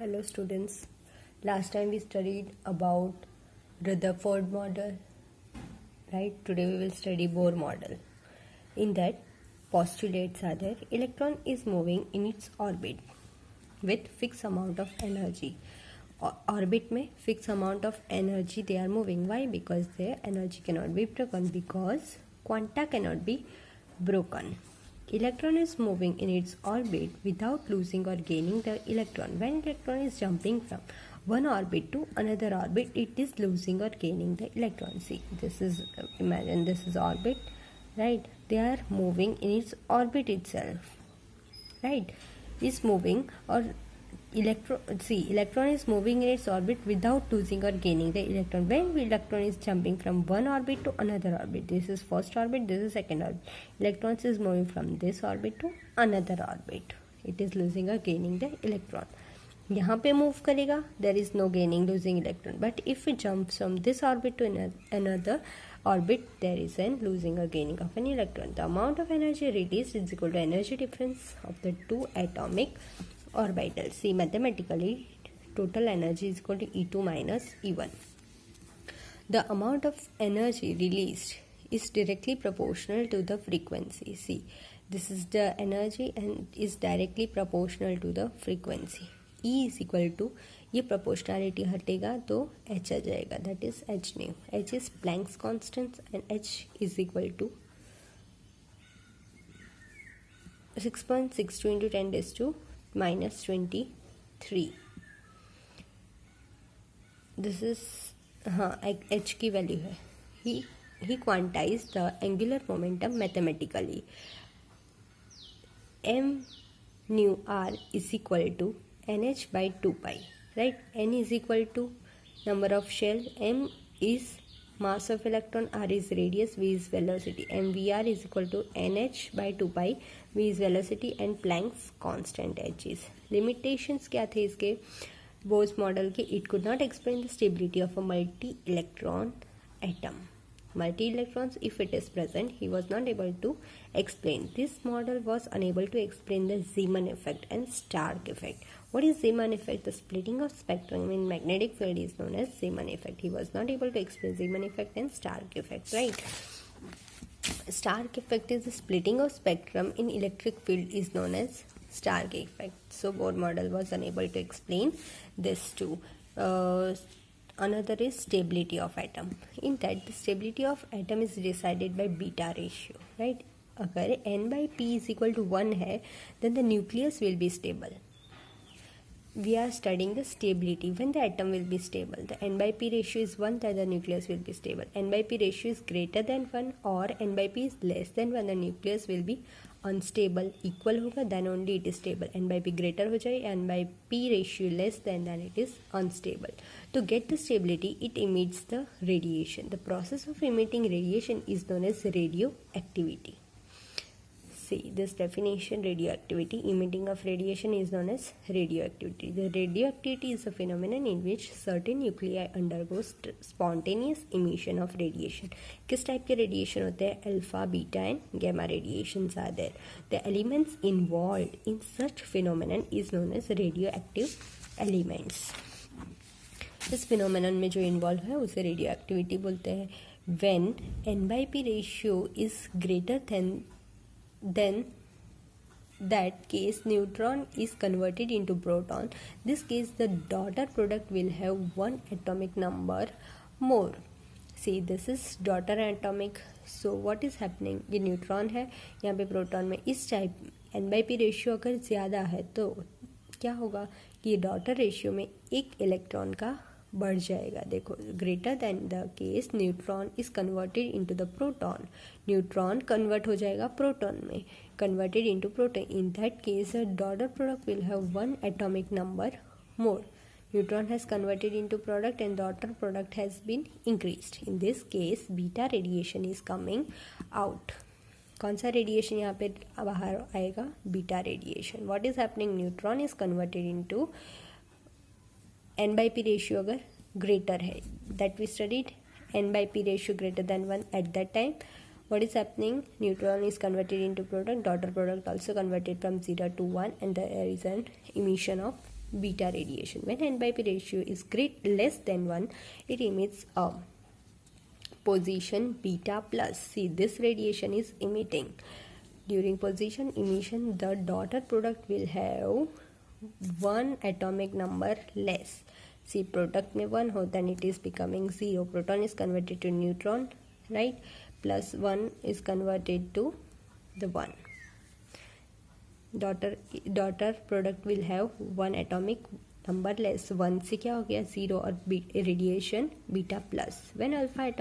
Hello students, last time we studied about Rutherford model, right? Today we will study Bohr model. In that, postulates are there. Electron is moving in its orbit with fixed amount of energy. Orbit में fixed amount of energy they are moving. Why? Because their energy cannot be broken, because quanta cannot be broken. Electron is moving in its orbit without losing or gaining the electron. When electron is jumping from one orbit to another orbit, it is losing or gaining the electron. See, this is, imagine this is orbit, right? They are moving in its orbit itself, right? Is moving or electron is moving in its orbit without losing or gaining the electron. When electron is jumping from one orbit to another orbit, this is first orbit, this is second orbit. Electron is moving from this orbit to another orbit. It is losing or gaining the electron. यहाँ पे move करेगा, there is no gaining losing electron. But if it jumps from this orbit to another orbit, there is an losing or gaining of an electron. The amount of energy released is equal to energy difference of the two atomic orbitals. See, mathematically, total energy is equal to E2 minus E1. The amount of energy released is directly proportional to the frequency. See, this is the energy and is directly proportional to the frequency. E is equal to, ये proportionality हटेगा तो H आ जाएगा, that is H nu. H is Planck's constant and H is equal to 6.62 into 10 raised to minus 23. This is H की value है. He quantized the angular momentum mathematically. M nu r is equal to nh by 2 pi, right? N is equal to number of shell, m is mass of electron, r is radius, v is velocity. mvr is equal to nh by 2 pi, v is velocity and Planck's constant h is. Limitations क्या थे इसके Bohr's model के? It could not explain the stability of a multi-electron atom. Multi-electrons, if it is present, he was not able to explain. This model was unable to explain the Zeeman effect and Stark effect. What is Zeeman effect? The splitting of spectrum in magnetic field is known as Zeeman effect. He was not able to explain Zeeman effect and Stark effect, right? Stark effect is the splitting of spectrum in electric field is known as Stark effect. So Bohr model was unable to explain this too. Another is stability of atom. In that, the stability of atom is decided by beta ratio, right? अगर n by p is equal to 1 है, then the nucleus will be stable. We are studying the stability when the atom will be stable. The n by p ratio is 1, then the nucleus will be stable. N by p ratio is greater than 1 or n by p is less than 1, the nucleus will be unstable. Equal होगा then only it is stable. n by p greater हो जाए, n by p ratio less than it is unstable. To get the stability, it emits the radiation. The process of emitting radiation is known as radioactivity. See this definition: radioactivity. Emitting of radiation is known as radioactivity. The radioactivity is a phenomenon in which certain nuclei undergoes spontaneous emission of radiation. किस type के radiation होते हैं? Alpha, beta and gamma radiations are there. The elements involved in such phenomenon is known as radioactive elements. इस phenomenon में जो involve है उसे radioactivity बोलते हैं. When n by p ratio is greater than that case neutron is converted into proton. This case the daughter product will have one atomic number more. See, this is daughter atomic. So what is happening? ये neutron है, यहाँ पे proton में इस type n by p ratio अगर ज़्यादा है तो क्या होगा कि ये डॉटर रेशियो में एक इलेक्ट्रॉन का बढ़ जाएगा. देखो, greater than the case neutron is converted into the proton. Neutron convert हो जाएगा प्रोटॉन में, converted into proton. In that case the daughter product will have one atomic number more. Neutron has converted into product and daughter product has been increased. In this case, beta radiation is coming out. कौन सा radiation यहाँ पे बाहर आएगा? Beta radiation. What is happening? Neutron is converted into n by p ratio अगर greater है, that we studied n by p ratio greater than 1 at that time. What is happening? Neutron is converted into proton, daughter product also converted from 0 to 1 and there is an emission of beta radiation. When n by p ratio is less than 1, it emits a position beta plus. See, this radiation is emitting. During position emission, the daughter product will have one atomic number less. See, product में 1 हो, then it is becoming 0. Proton is converted to neutron, right? Plus 1 is converted to the 1. Daughter product will have one atomic number less. 1 से क्या हो गया 0 और radiation beta plus. When alpha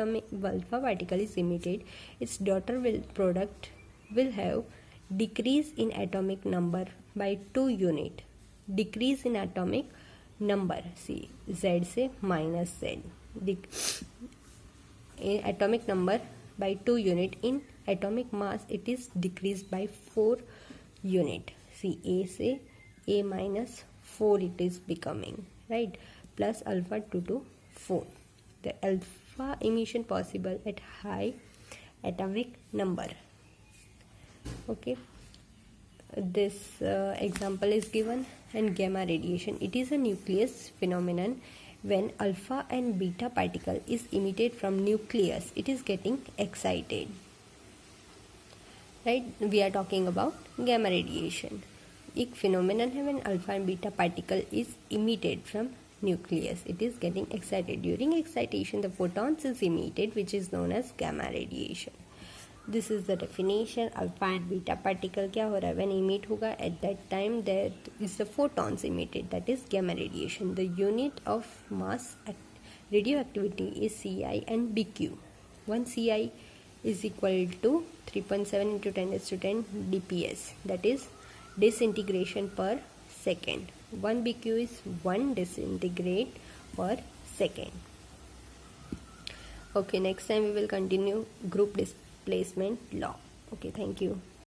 particle is emitted, its daughter product will have decrease in atomic number by 2 unit. Decrease in atomic number. See, Z से minus Z. In atomic number by 2 unit. In atomic mass, it is decreased by 4 unit. See, A से A minus 4 it is becoming, right? Plus alpha 2 to 4. The alpha emission possible at high atomic number. Okay, this example is given. And gamma radiation, it is a nucleus phenomenon. When alpha and beta particle is emitted from nucleus, it is getting excited, right? We are talking about gamma radiation. एक phenomenon है when alpha and beta particle is emitted from nucleus, it is getting excited. During excitation, the photons is emitted, which is known as gamma radiation. This is the definition. Alpha and beta particle क्या हो रहा है when emit होगा, at that time there is the photons emitted, that is gamma radiation. The unit of mass radioactivity is Ci and Bq. 1 Ci is equal to 3.7 into 10 raised to 10 dps, that is disintegration per second. 1 Bq is 1 disintegrate per second. Okay, next time we will continue group displacement law. Okay, thank you.